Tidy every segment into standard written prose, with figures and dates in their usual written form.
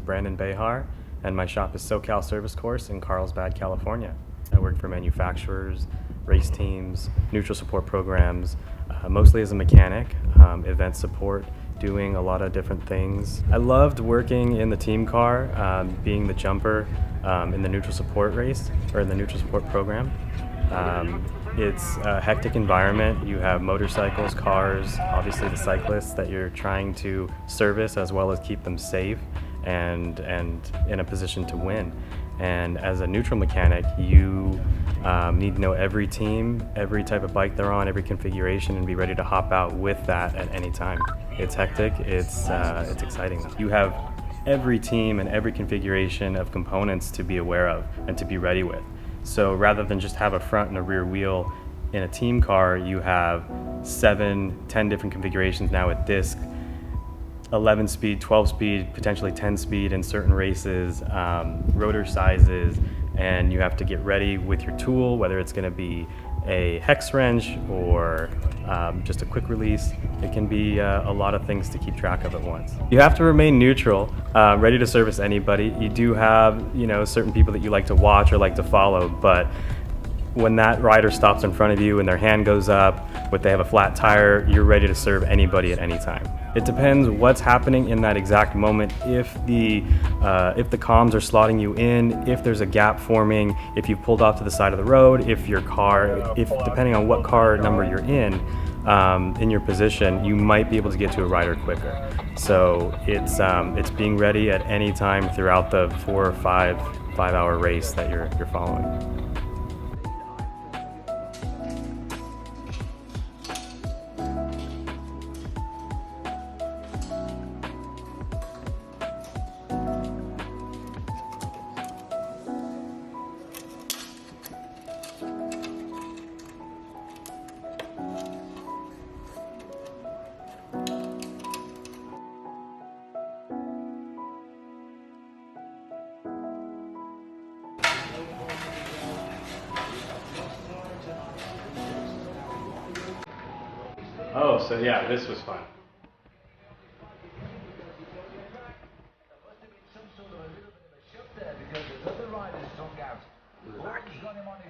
Brandon Behar, and my shop is SoCal Service Course in Carlsbad, California. I work for manufacturers, race teams, neutral support programs, mostly as a mechanic, event support, doing a lot of different things. I loved working in the team car, being the jumper in the neutral support race, or in the neutral support program. It's a hectic environment. You have motorcycles, cars, obviously the cyclists that you're trying to service as well as keep them safe and in a position to win. And as a neutral mechanic, you need to know every team, every type of bike they're on, every configuration, and be ready to hop out with that at any time. It's hectic, it's exciting. You have every team and every configuration of components to be aware of and to be ready with. So rather than just have a front and a rear wheel in a team car, you have 7, 10 different configurations now with disc, 11 speed, 12 speed, potentially 10 speed in certain races, rotor sizes, and you have to get ready with your tool, whether it's going to be a hex wrench or just a quick release. It can be a lot of things to keep track of at once. You have to remain neutral, ready to service anybody. You do have, certain people that you like to watch or like to follow, but when that rider stops in front of you and their hand goes up, they have a flat tire, you're ready to serve anybody at any time. It depends what's happening in that exact moment. If the comms are slotting you in, if there's a gap forming, if you've pulled off to the side of the road, if your car, depending on what car number you're in your position, you might be able to get to a rider quicker. So it's being ready at any time throughout the 4 or 5 hour race that you're following. Oh, so yeah, this was fun.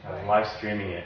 I was live streaming it.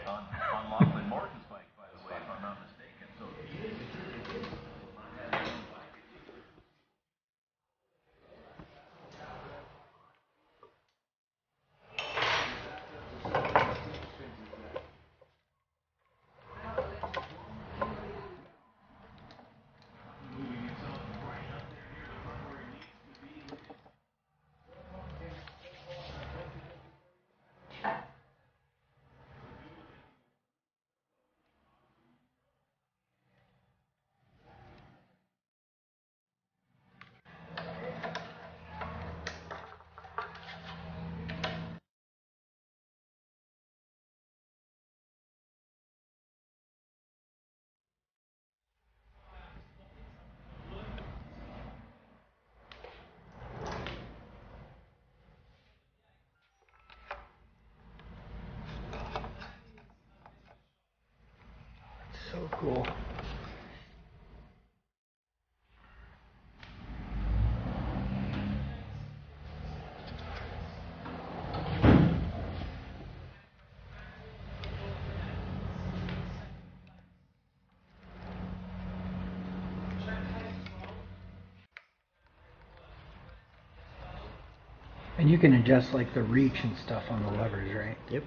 So cool. And you can adjust like the reach and stuff on the levers, right? Yep.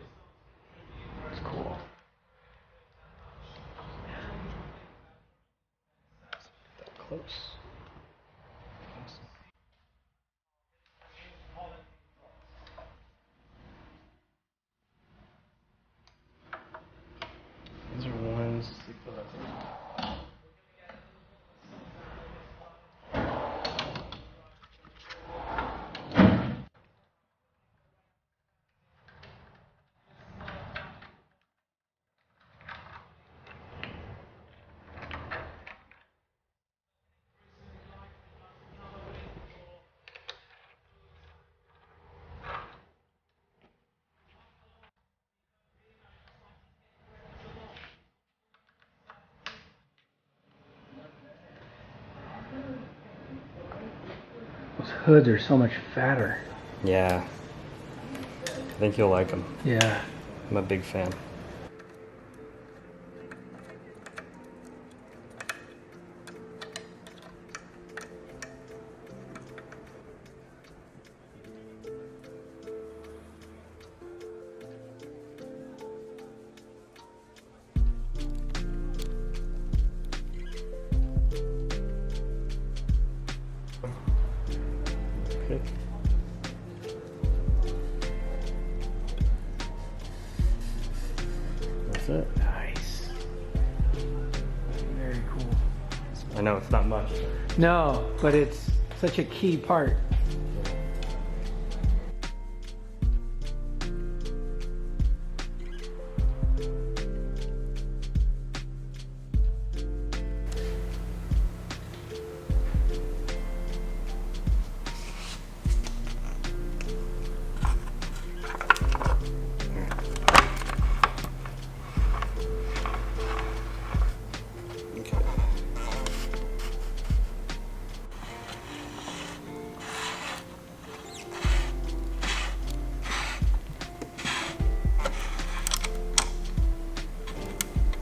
It's cool. Close. These are ones. Those hoods are so much fatter. Yeah. I think you'll like them. Yeah. I'm a big fan. Okay. That's it. Nice. Very cool. I know it's not much. No, but it's such a key part.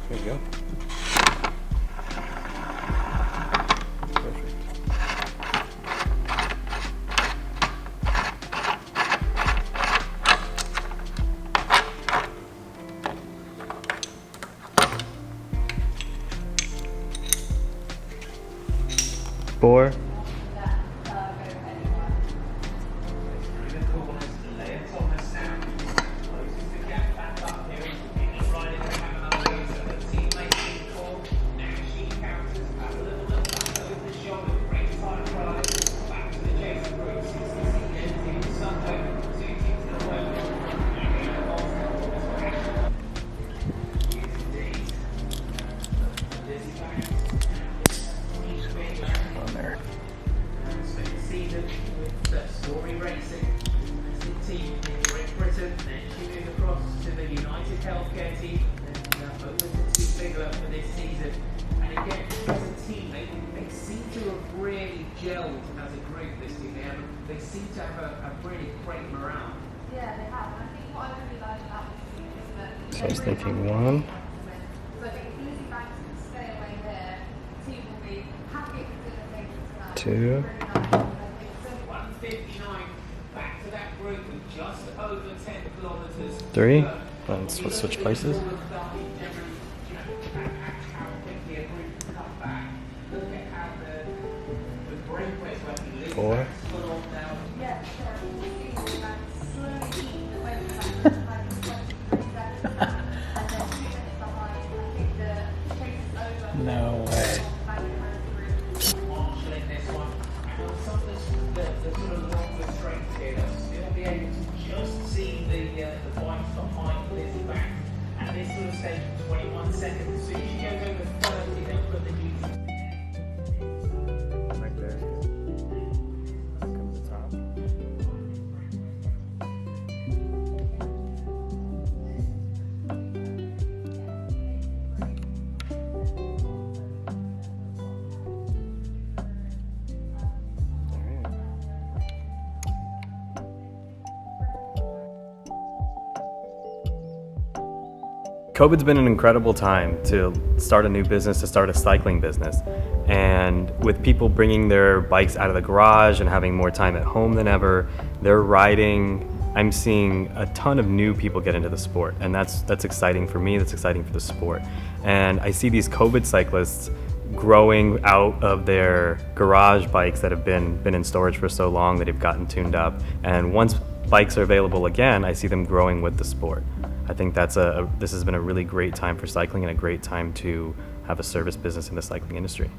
There you go. Perfect. 4. They seem to have a really great morale. Yeah, they have. And I think what I really like about this team is that... So I was thinking 1. So I think if Lizzie Banks can stay away there, the team will be happy to do the things tonight. 2. Really nice. I think so 159 back to that group of just over 10 kilometers. 3. Let's switch places. Four. No way. Right there. Comes the top. COVID's been an incredible time to start a new business, to start a cycling business. And with people bringing their bikes out of the garage and having more time at home than ever, they're riding. I'm seeing a ton of new people get into the sport, and that's exciting for me, that's exciting for the sport. And I see these COVID cyclists growing out of their garage bikes that have been in storage for so long that have gotten tuned up. And once bikes are available again, I see them growing with the sport. I think this has been a really great time for cycling and a great time to have a service business in the cycling industry.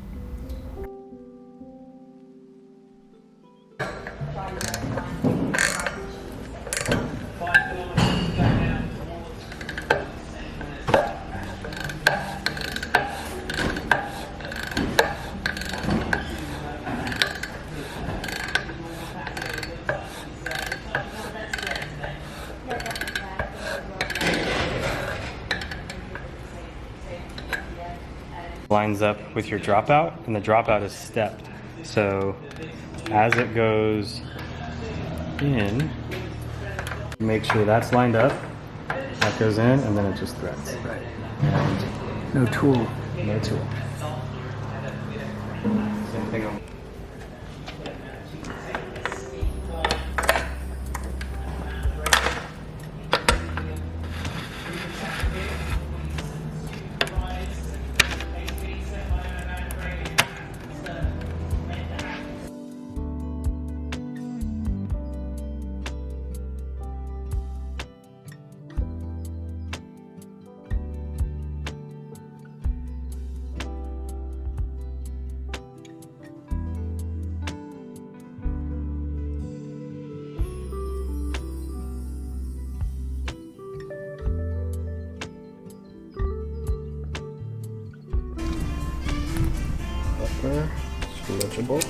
Lines up with your dropout, and the dropout is stepped. So as it goes in, make sure that's lined up. That goes in, and then it just threads. Right. And No tool. no tool. Same thing on. Stretchable.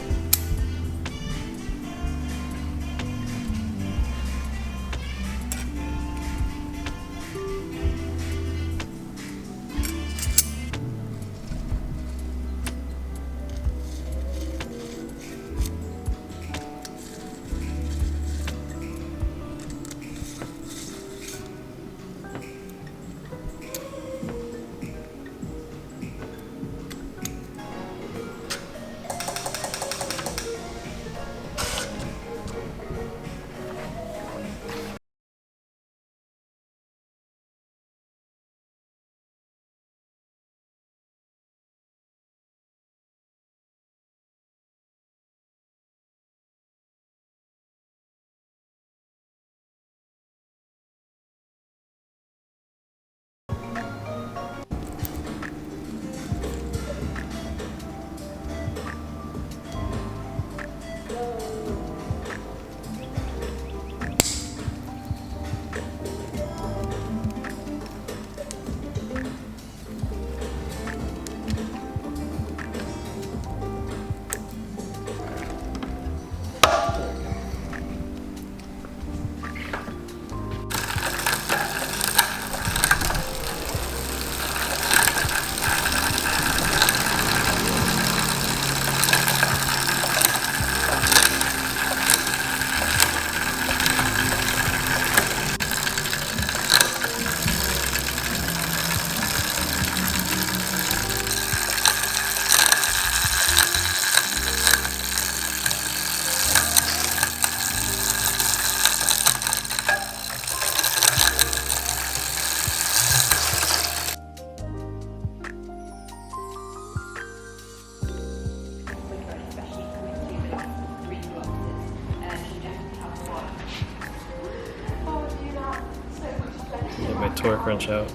Get my torque wrench out.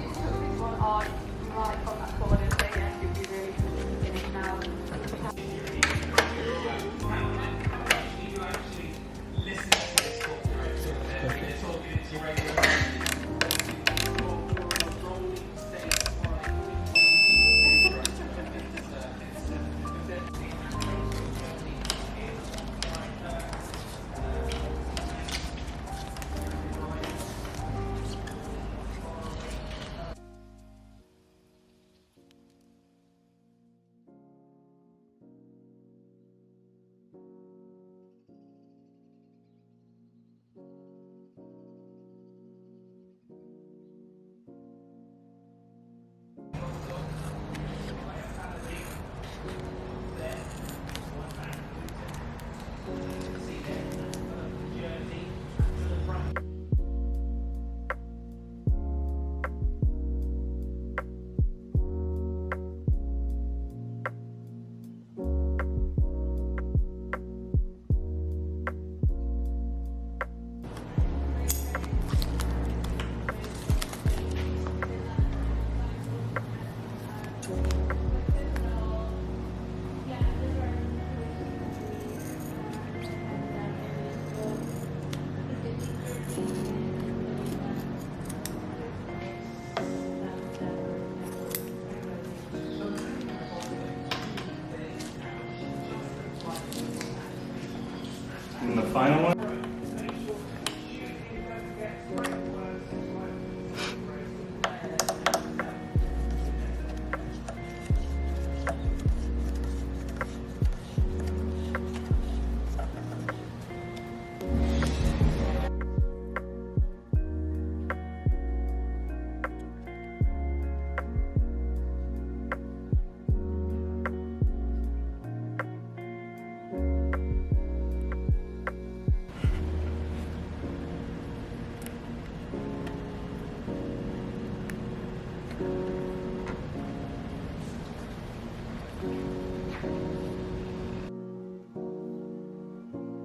And the final one.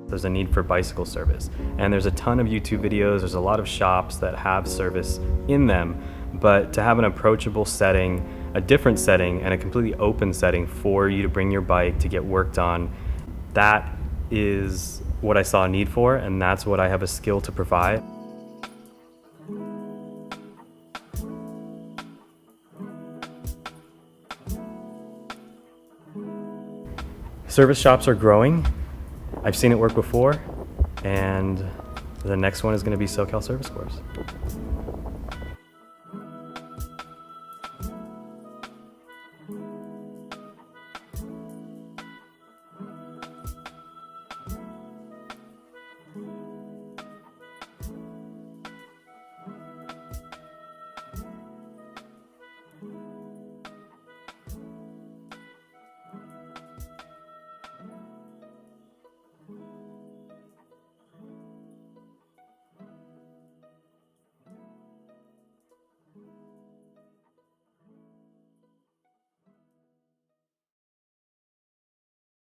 There's a need for bicycle service. And there's a ton of YouTube videos, there's a lot of shops that have service in them, but to have an approachable setting, a different setting, and a completely open setting for you to bring your bike to get worked on, that is what I saw a need for, and that's what I have a skill to provide. Service shops are growing. I've seen it work before, and the next one is going to be SoCal Service Course.